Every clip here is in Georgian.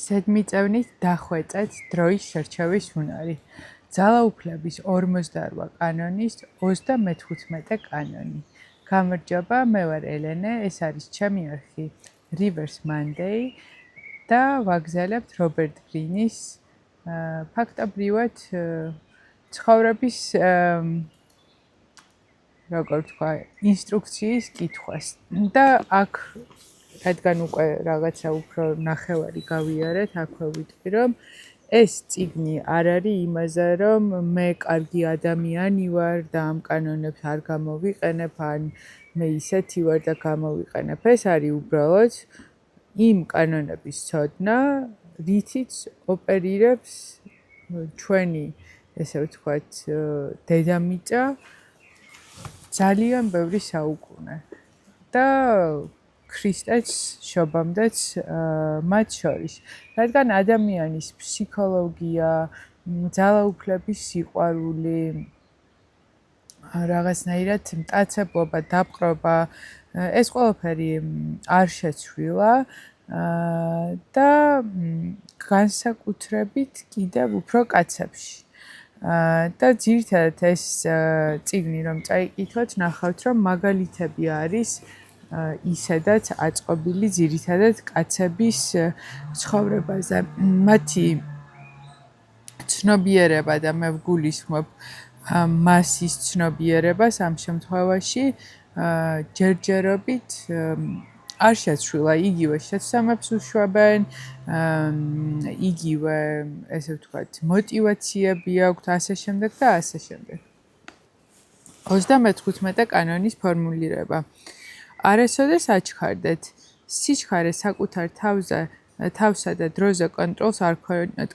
ზედმიწევნით დახვეწეთ დროის შერჩევის უნარი. ძალაუფლების 48 კანონის 35 კანონი. გამარჯობა, მე ვარ ელენე, ეს არის ჩემი არხი Reverse Monday და ვაგზავნებთ რობერტ გრინის ფაქტობრივად ცხოვრების როგორ ვთქვა, ინსტრუქციის კითხვას. და აქ რადგან უკვე რაღაცა უფრო ნახევარი გავიარეთ, აქვე ვიტყვი, რომ ეს წიგნი არ არის იმაზე, რომ მე კარგი ადამიანი ვარ და ამ კანონებს არ გამოვიყენებ, ან მე ისეთი ვარ და გამოვიყენებ. ეს არის უბრალოდ იმ კანონების ცოდნა, რითიც ოპერირებს ჩვენი, ესე ვთქვათ, დედამიწა ძალიან ბევრი საუკუნე და ქრისტეც შობამდეც მათ შორის. რადგან ადამიანის ფსიქოლოგია, ძალაუფლების სიყვარული, რაღაცნაირად მტაცებლობა, დაპყრობა, ეს ყველაფერი არ შეცვლილა და განსაკუთრებით კიდევ უფრო კაცებში. და ძირითადად ეს წიგნი რომ წაიკითხოთ, ნახავთ რომ მაგალითები არის ისედაც აწყობილი ძირითადად კაცების ცხოვრებაზე. მათი ცნობიერება და მე ვგულისხმობ მასის ცნობიერებას ამ შემთხვევაში ჯერჯერობით არ შეცვლილა. იგივე შეცდომებს უშვებენ, იგივე ესე ვთქვათ, მოტივაციები აქვთ, ასე შემდეგ და ასე შემდეგ. 35 კანონის ფორმულირება. არასოდეს აჩქარდეთ, სიჩქარე საკუთარ თავსა და დროზე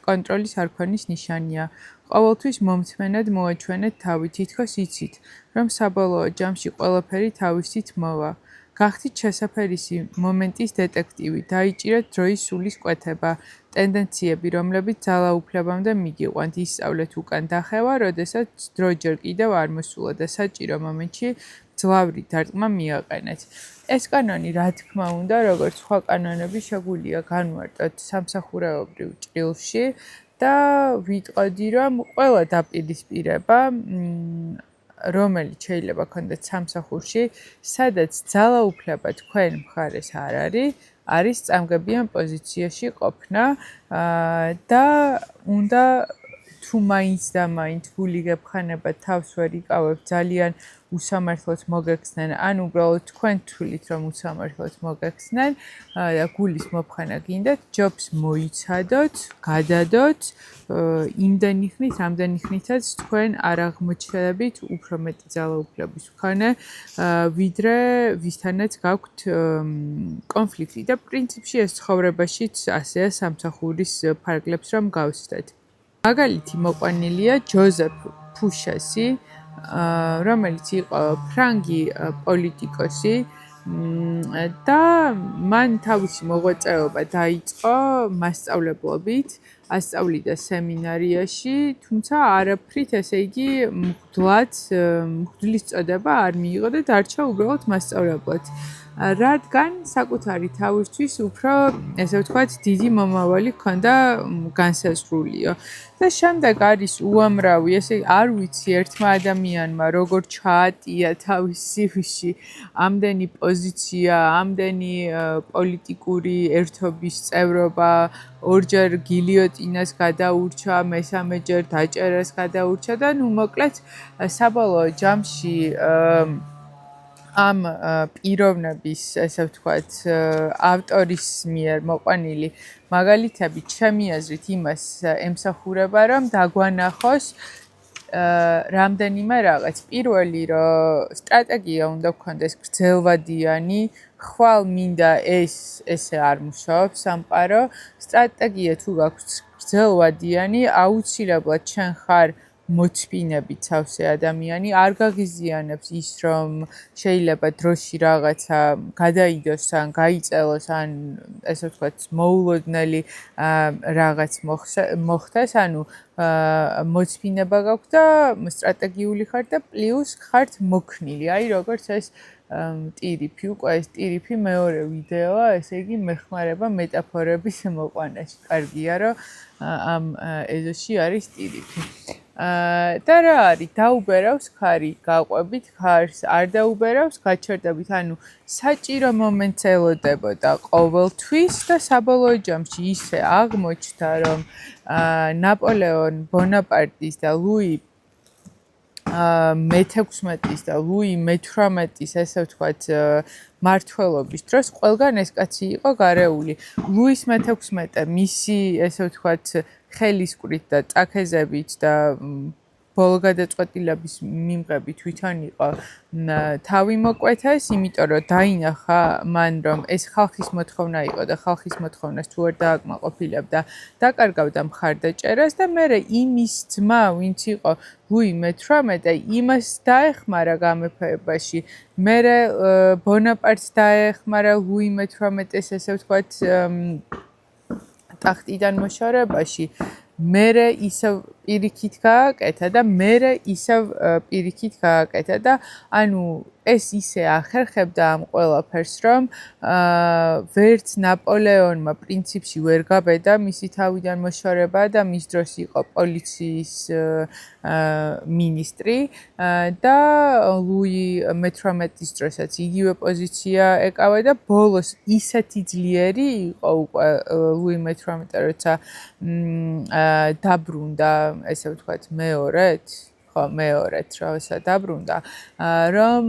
კონტროლის არ ქონის ნიშანია. ყოველთვის მომთმენად მოაჩვენეთ თავი, თითქოს იცით, რომ საბოლოო ჯამში ყველაფერი თავისით მოვა. გახდით შესაფერისი მომენტის დეტექტივი, დაიჭირეთ დროის სულის კვეთება, ტენდენციები, რომლებიც ძალაუფლებამდე მიგიყვანთ, ისწავლეთ უკან დახევა, როდესაც დრო ჯერ კიდევ არ მოსულა და საჭირო მომენტში მძლავრი დარტყმა მიაყენეთ. ეს კანონი, რა თქმა უნდა, როგორც სხვა კანონები, შეგვიძლია განვარტოთ სამსახურეობრივ ჭრილში და ვიტყოდი, რომ ყველა დაპირისპირება, რომელიც შეიძლება ქონდეთ სამსახურში, სადაც ძალაუფლება თქვენ მხარეს არ არის წამგებიან პოზიციაში ყოფნა და უნდა თუ მაინც და მაინც გული გეფხანებათ, თავს ვერ იკავებთ, ძალიან უსამართლოდ მოგექცნენ, ან უბრალოდ თქვენ თვლით, რომ უსამართლოდ მოგექცნენ და გულის მოფხანა გინდათ, ჯობს მოიცადოთ, გადადოთ, იმდენი ხნით, ამდენი ხნითაც თქვენ არ აღმოჩნდებით უფრო მეტი ძალაუფლების მქონე, ვიდრე ვისთანაც გაქვთ კონფლიქტი და პრინციპში ეს ცხოვრებაშიც ასეა სამსახურის ფარგლებს რომ გავსდეთ. მაგალითი მოყვანილია ჯოზეფ ფუშესი, რომელიც იყო ფრანგი პოლიტიკოსი და მან თავისი მოღვაწეობა დაიწყო მასწავლებლობით, ასწავლიდა სემინარიაში, თუმცა არაფრით, ესე იგი, მღვდლის წოდება არ მიიღო და დარჩა უბრალოდ მასწავლებლად. რადგან საკუთარი თავისთვის უფრო, ესე ვთქვათ, დიდი მომავალი ჰქონდა განსაზღვრულიო. და შემდეგ არის უამრავი, ესე არ ვიცი ერთმა ადამიანმა როგორ ჩაატია თავის CV-ში ამდენი პოზიცია, ამდენი პოლიტიკური ერთობის წევრობა, ორჯერ გილიოტინას გადაურჩა, მესამეჯერ დაჭერას გადაურჩა და ნუ მოკლედ საბოლოო ჯამში ამ პიროვნების, ესე ვთქვათ, ავტორის მიერ მოყვანილი მაგალითები ჩემი აზრით იმას ემსახურება, რომ დაგვანახოს რამდენიმე რაღაც. პირველი, რომ სტრატეგია უნდა გქონდეს გრძელვადიანი, ხვალ მინდა ესე არ მუშაობს სამყარო. სტრატეგია თუ გაქვს გრძელვადიანი, აუცილებლად ჩვენ ხარ მოწფინებით სავსე ადამიანი არ გაღიზიანებს ის რომ შეიძლება დროში რაღაცა გადაიდოს ან გაიწელოს ან ესე ვთქვათ მოულოდნელი რაღაც მოხდეს ანუ მოწფინება გაქვს და სტრატეგიული ხარ და პლუს ხართ მოქნილი აი როგორც ეს ტირიფი უკვე ეს ტირიფი მეორე ვიდეოა ესე იგი მეხმარება მეტაფორების მოყვანაში კარგია რომ ამ ეზოში არის ტირიფი და რა არის დაუბერავს ხარი გაყვებით ხარს არ დაუბერავს გაჩერდებით ანუ საჭირო მომენტს ელოდებოდა ყოველთვის და საბოლოო ჯამში ისე აღმოჩნდა რომ ნაპოლეონ ბონაპარტის და ლუი მე-16 და ლუი მე-18-ის ესე ვთქვათ მმართველობის დროს ყველგან ეს კაცი იყო გარეული. ლუის მე-16 მისი ესე ვთქვათ ხელისკვრით და წაქეზებით და ბოლო გადაწყვეტილების მიმღები თვითონ იყო თავი მოკვეთეს, იმიტომ რომ დაინახა მან რომ ეს ხალხის მოთხოვნა იყო და ხალხის მოთხოვნას თუ არ დააკმაყოფილებდა, დაკარგავდა მხარდაჭერას და მერე იმის ძმა, ვინც იყო ლუი მე-18, იმას დაეხმარა გამეფებაში. მერე ბონაპარტს დაეხმარა ლუი მე-18-ის ესე ვთქვათ ტახტიდან მოშორებაში. მერე ისევ პირიქით გააკეთა და მერე ისევ პირიქით გააკეთა და ანუ ეს ისე ახერხებდა ამ ყველაფერს რომ ვერც ნაპოლეონმა პრინციპში ვერ გაბედა მისი თავიდან მოშორება და მის დროს იყო პოლიციის მინისტრი და ლუი მე-18-ის დროსაც იგივე პოზიცია ეკავა და ბოლოს ისეთი ძლიერი იყო უკვე ლუი მე-18 როცა დაბრუნდა ესე ვთქვათ მეორედ როცა დაბრუნდა რომ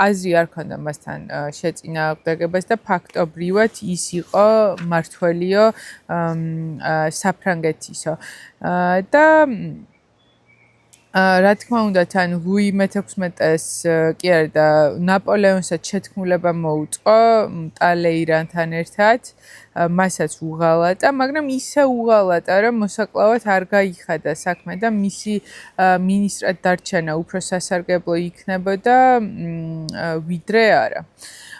აზრი არ ქონდა მასთან შეწინააღმდეგებას და ფაქტობრივად ის იყო მმართველიო საფრანგეთისო და რა თქმა უნდა თან ლუი მე-16-ს კი არა და ნაპოლეონსაც შეთქმულება მოუწყო ტალეირანთან ერთად მასაც უღალატა, მაგრამ ისე უღალატა, რომ მოსაკლავად არ გაიხადა საქმე და მისი მინისტრად დარჩენა უფრო სასარგებლო იქნებოდა ვიდრე არა.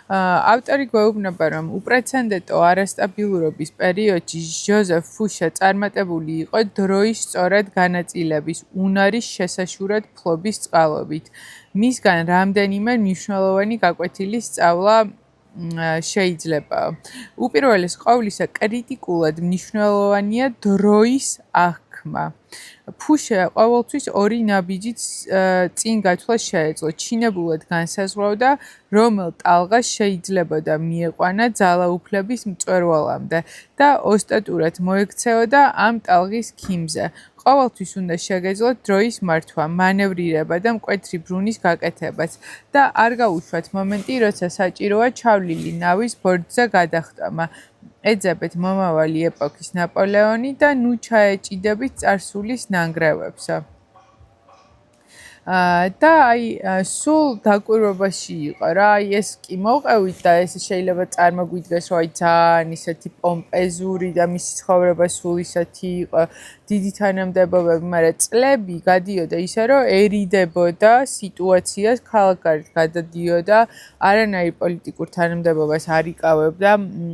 ავტორი გვეუბნება, რომ უპრეცედენტო არასტაბილურობის პერიოდში ჟოზეფ ფუშა წარმატებული იყო დროის სწორად განაწილების უნარის შესაშურად ფლობის წყალობით. მისგან რამდენიმე მნიშვნელოვანი გაკვეთილი სწავლა შეიძლება. უპირველეს ყოვლისა, კრიტიკულად მნიშვნელოვანია დროის აღქმა. ფუშა ყოველთვის ორი ნაბიჯით წინ გათვლა შეეძლო. ჩინებულად განსაზღვრავდა, რომელ ტალღას შეიძლებოდა მieყვანა ძალაუფლების მწვერვალამდე და ოსტატურად მოექცეოდა ამ ტალღის ქიმზე. ყოველთვის უნდა შეგეძლოთ დროის მართვა, მანევრირება და მკვეთრი ბრუნის გაკეთებაც და არ გაუშვათ მომენტი, როცა საჭიროა ჩავლილი ნავის ბორტზე გადახტომა. ეძებეთ მომავალი ეპოქის ნაპოლეონი და ნუ ჩაეჭიდებით წარსულის ნანგრევებსო. და აი სულ დაკვირვებაში იყო რა, აი ეს კი მოვყევით და ეს შეიძლება წარმოგვიდგეს, რომ აი ძალიან ისეთი პომპეზური და მისი ცხოვრება სულ ისეთი იყო, დიდი თანამდებობები, მაგრამ წლები გადიოდა ისე, რომ ერიდებოდა სიტუაციას, ქალაქგარეთ გადადიოდა, არანაირ პოლიტიკურ თანამდებობას არ იკავებდა,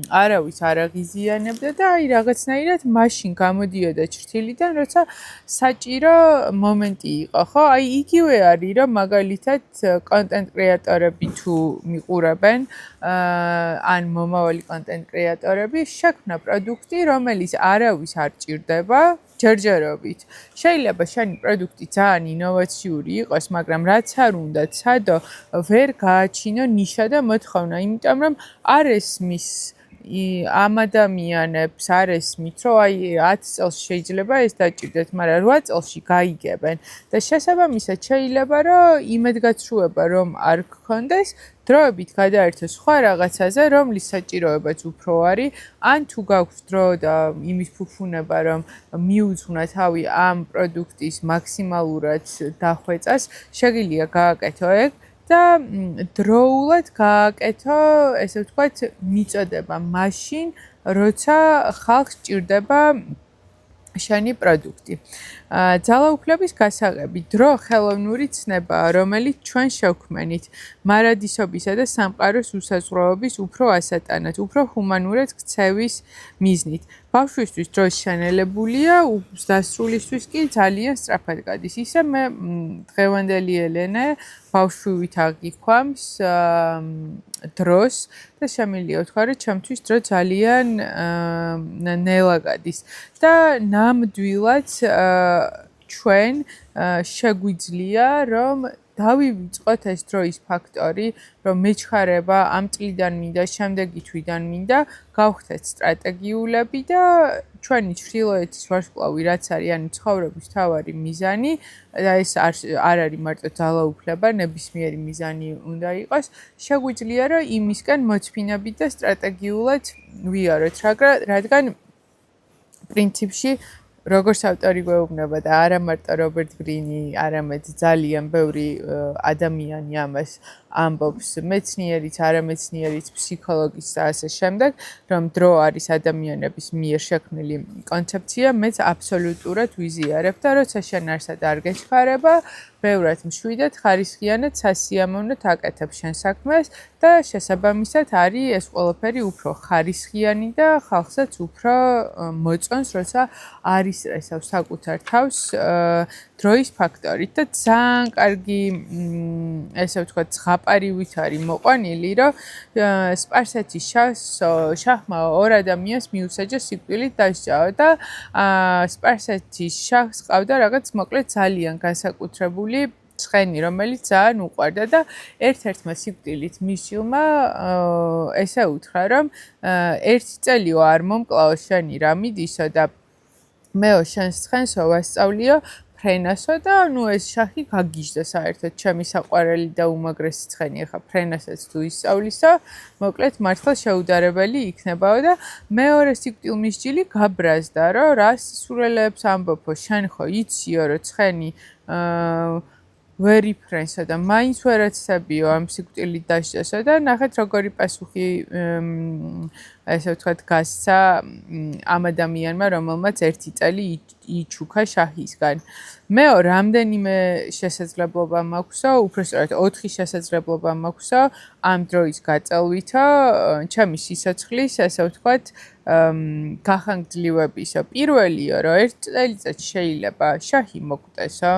არავის არ აღიზიანებდა და აი რაღაცნაირად მაშინ გამოდიოდა ჩრდილიდან, როცა საჭირო მომენტი იყო, ხო? აი იგივე არის, რომ მაგალითად კონტენტ კრეატორები თუ მიყურებენ, ან მომავალი კონტენტ კრეატორები შექმნა პროდუქტი, რომელიც არავის არ ჭირდება ჯერჯერობით. შეიძლება შენი პროდუქტი ძალიან ინოვაციური იყოს, მაგრამ რაც არ უნდა, ცადო ვერ გააჩინო ნიშა და მოთხოვნა, იმიტომ რომ არ ესმის ამ ადამიანებს არ ესმით, რომ აი 10 წელს შეიძლება ეს დაჭირდეთ, მაგრამ 8 წელში გაიგებენ და შესაბამისად შეიძლება რომ იმედგაცრუება რომ არ გქონდეს, დროებით გადაერთო სხვა რაღაცაზე, რომლის საჭიროებაც უფრო არის, ან თუ გაქვს დრო და იმის ფუფუნება, რომ მიუძღვნა თავი ამ პროდუქტის მაქსიმალურად დახვეწას, შეგიძლია გააკეთო ეგ და დროულად გააკეთო, ესე ვთქვათ, მიწოდება მაშინ, როცა ხალხს ჭირდება შენი პროდუქტი. ძალაუფლების გასაღები დრო ხელოვნური ცნებაა, რომელიც ჩვენ შევქმენით მარადისობისა და სამყაროს უსაზღვროობის უფრო ასატანად, უფრო ჰუმანურად ქცევის მიზნით. ბავშვისთვის დრო შენელებულია, დასრულისთვის კი ძალიან სწრაფად გადის. ისე მე დღევანდელი ელენე ბავშვივით აღიქვამს დროს და შემიძლია ვთქვა, რომ ჩემთვის დრო ძალიან ნელა გადის. და ნამდვილად ჩვენ შეგვიძლია რომ დავივიწყოთ ეს დროის ფაქტორი, რომ მეჩხარება ამ წლიდან მინდა, შემდეგი თვიდან მინდა, გავხდეთ სტრატეგიულები და ჩვენი ჩრდილოეთის ვარსკვლავი რაც არის, ანუ ცხოვრების მთავარი მიზანი და ეს არ არის მარტო ძალაუფლება, ნებისმიერი მიზანი უნდა იყოს, შეგვიძლია რომ იმისკენ მოწფინებით და სტრატეგიულად ვიაროთ, რადგან პრინციპში როგორც ავტორი გვეუბნება და არა მარტო რობერტ გრინი, არამედ ძალიან ბევრი ადამიანი ამას ამბობს, მეცნიერიც, არამეცნიერიც, ფსიქოლოგიც და ასე შემდეგ, რომ დრო არის ადამიანების მიერ შექმნილი კონცეფცია, მეც აბსოლუტურად ვიზიარებ და როცა შენ არსად არ გეჩქარება, ბევრად მშვიდად, ხარისხიანად, სასიამოვნოდ აკეთებ შენ საქმეს და შესაბამისად არის ეს ყველაფერი უფრო ხარისხიანი და ხალხსაც უფრო მოწონს, როცა არ ისტრესავს საკუთარ თავს დროის ფაქტორით და ძალიან კარგი ესე ვთქვათ ზღაპარივით არის მოყვანილი, რომ სპარსეთის შაჰმა ორ ადამიანს მიუსაჯა სიკვდილით დასჯაო და სპარსეთის შაჰს ყავდა რაღაც მოკლედ ძალიან განსაკუთრებული ცხენი, რომელიც ძალიან უყვარდა და ერთ-ერთმა სიკვდილით მისჯილმა ესე უთხრა, რომ ერთი წელიო არ მომკლაო შენი რა მიდისო და მეო შენს ცხენსო ვასწავლიო ფრენასო და ნუ ეს შაჰი გაგიჟდა საერთოდ ჩემი საყვარელი და უმაგრესი ცხენი ახლა ფრენასაც თუ ისწავლისო მოკლედ მართლა შეუდარებელი იქნებაო და მეორე სიკვდილმისჯილი გაბრაზდა რომ რას სურელებს ამბობო შენ ხო იციო რომ ცხენი ვერ იფრენსო და მაინც ვერ აცებიო ამ სიკვდილით დასჯასო და ნახეთ როგორი პასუხი ესე ვთქვათ გასცა ამ ადამიანმა რომელმაც ერთი წელი იჩუქა შაჰისგან. მეო რამდენიმე შესაძლებლობა მაქვსო, უпроსტად 4 შესაძლებლობა მაქვსო ამ დროის გაწელვითო ჩემი სიცოცხლის ესე ვთქვათ გახანგრძლივებისო. პირველიო რომ ერთ წელიწადში შეიძლება შაჰი მოკვდესო,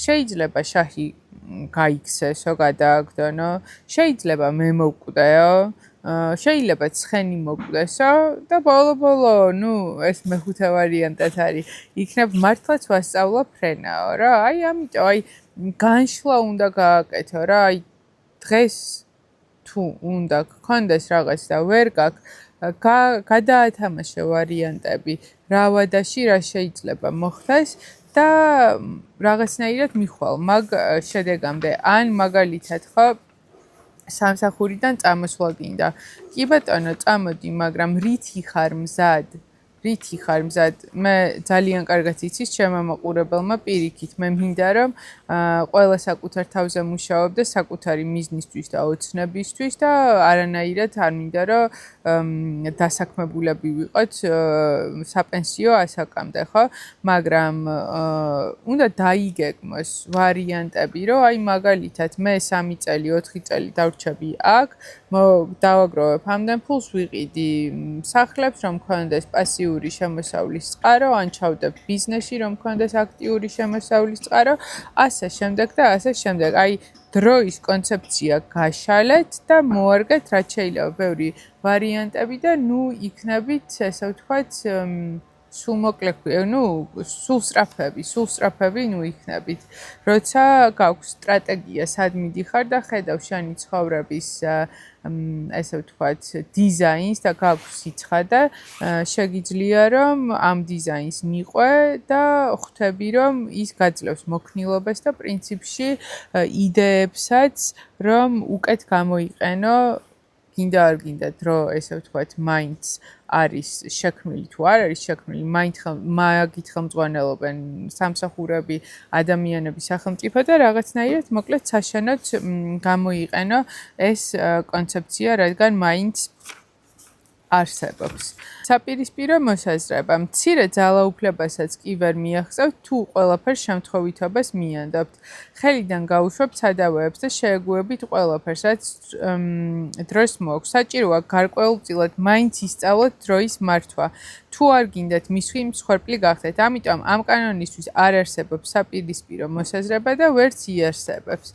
შეიძლება შაჰი გაიქცესო, გადააგდონო, შეიძლება მე მოვკვდეო, შეიძლება ცხენი მოკვდესო და ბოლო-ბოლო, ნუ ეს მეხუთე ვარიანტად არის. იქნებ მართლაც ვასწავლო ფრენაო რა. აი ამიტომ აი განშლა უნდა გააკეთო რა. აი დღეს თუ უნდა გქონდეს რაღაც და ვერ გაქვს გადაათამაშე ვარიანტები რა ვადაში რა შეიძლება მოხდეს და რაღაცნაირად მიხვალ მაგ შედეგამდე ან მაგალითად ხო სამსახურიდან წამოსვლა გინდა. კი ბატონო, წამოდი, მაგრამ რითი ხარ მზად? რითი ხარ მზად? მე ძალიან კარგად იცის ჩემმა მაყურებელმა პირიქით. მე მინდა რომ ყველა საკუთარ თავზე მუშაობდა საკუთარი მიზნისთვის და ოცნებისთვის და არანაირად არ მინდა რომ დასაქმებულები ვიყოთ საპენსიო ასაკამდე, ხო? მაგრამ უნდა დაიგეგმოს ვარიანტები, რომ აი მაგალითად მე 3 წელი, 4 წელი დავრჩები აქ, დავაგროვებ ამდენ ფულს, ვიყიდი სახლებს, რომ მქონდეს პასიური შემოსავლის წყარო, ან ჩავდებ ბიზნესში, რომ მქონდეს აქტიური შემოსავლის წყარო, ასე შემდეგ და ასე შემდეგ. აი დროის კონცეფცია გაშალეთ და მოარგეთ რაც შეიძლება ბევრი ვარიანტები და ნუ იქნებით ესე ვთქვათ სულ მოკლე, ნუ სულ სწრაფები, ნუ იქნებით. როცა გაქვს სტრატეგია, სად მიდიხარ და ხედავ შენი ცხოვრების ესე ვთქვათ დიზაინს და გაქვს სიცხადე, შეგიძლია რომ ამ დიზაინს მიყვე და ხვდები რომ ის გაძლევს მოქნილობას და პრინციპში იდეებსაც რომ უკეთ გამოიყენო გინდა არ გინდა დრო ესე ვთქვათ მაინც არის შექმნილი თუ არ არის შექმნილი მაგით ხელმძღვანელობენ სამსახურები ადამიანების სახელმწიფო და რაღაცნაირად მოკლედ საშენოდ გამოიყენო ეს კონცეფცია რადგან მაინც არსებობს. საპირისპირო მოსაზრება. მცირე ძალაუფლებასაც კი ვერ მიაღწევთ, თუ ყველაფერს შემთხვევითობას მიანდობთ. ხელიდან გაუშვებთ სადავეებს და შეეგუებით ყველაფერს, რაც დროს მოაქვს. საჭიროა გარკვეულწილად მაინც ისწავლოთ დროის მართვა. თუ არ გინდათ მისვი მსხვერპლი გახდეთ. ამიტომ ამ კანონისთვის არ არსებობს საპირისპირო მოსაზრება და ვერც იარსებებს.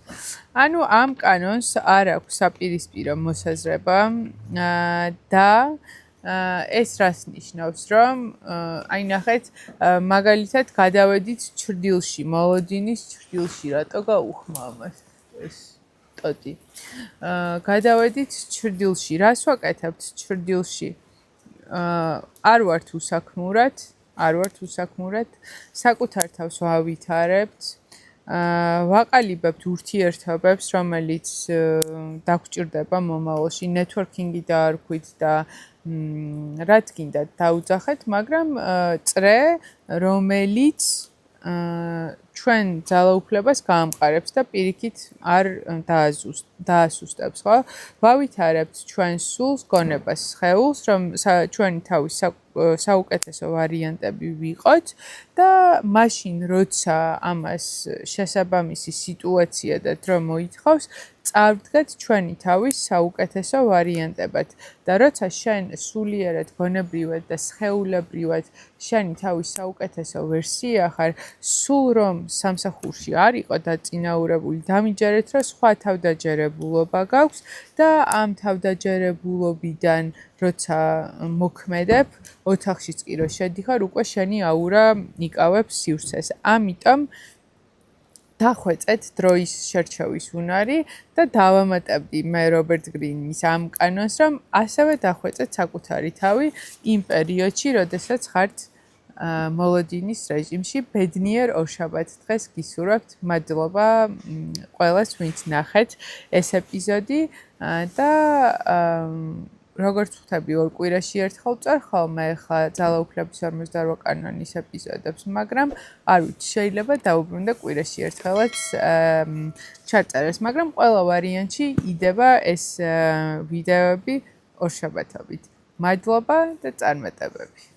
ანუ ამ კანონს არ აქვს საპირისპირო მოსაზრება და ეს რას ნიშნავს, რომ აი ნახეთ, მაგალითად გადავედით ჩრდილში, მოლოდინის ჩრდილში, რატო გაუხმა ამას ეს ტოტი. გადავედით ჩრდილში, რას ვაკეთებთ ჩრდილში? არ ვართ უსაქმურად, საკუთარ თავს ვავითარებთ, ვაყალიბებთ ურთიერთობებს, რომელიც დაგვჭირდება მომავალში, networking-ი დაარქვით და რაც გინდათ დაუძახეთ, მაგრამ წრე, რომელიც ჩვენ ძალაუფლებას გაამყარებს და პირიქით არ დაასუსტებს, ხო? ვავითარებთ ჩვენ სულს, გონებას, სხეულს, რომ ჩვენი თავის საუკეთესო ვარიანტები ვიყოთ და მაშინ, როცა ამას შესაბამისი სიტუაცია და დრო მოითხოვს, წავდგეთ ჩვენი თავის საუკეთესო ვარიანტებად და როცა შენ სულიერად, გონებრივად და სხეულებრივად შენი თავის საუკეთესო ვერსია ხარ, სულ რომ სამსახურში არ იყო დაწინაურებული, დამიჯერეთ, რომ სხვა თავდაჯერებულობა გაქვს და ამ თავდაჯერებულობიდან როცა მოქმედებ, ოთახშიც კი რო შედიხარ, უკვე შენი აურა იკავებს სივრცეს. ამიტომ დახვეწეთ დროის შერჩევის უნარი და დავამატებდი მე რობერტ გრინის ამ კანონს, რომ ასევე დახვეწეთ საკუთარი თავი იმ პერიოდში, როდესაც ხართ მოლოდინის რეჟიმში. ბედნიერ ორშაბათ დღეს გისურვებთ. მადლობა ყველას, ვინც ნახეთ ეს ეპიზოდი და როგორც ვხვდები, ორ კვირაში ერთხელ წარ ხოლმე ხა ძალაუფლების 58 კანონის ეპიზოდებს, მაგრამ არ ვიცი, შეიძლება დაუბრუნდე კვირაში ერთხელაც ჩაწერეს, მაგრამ ყველა ვარიანტში იდება ეს ვიდეოები ორშაბათობით. მადლობა და წარმატებები.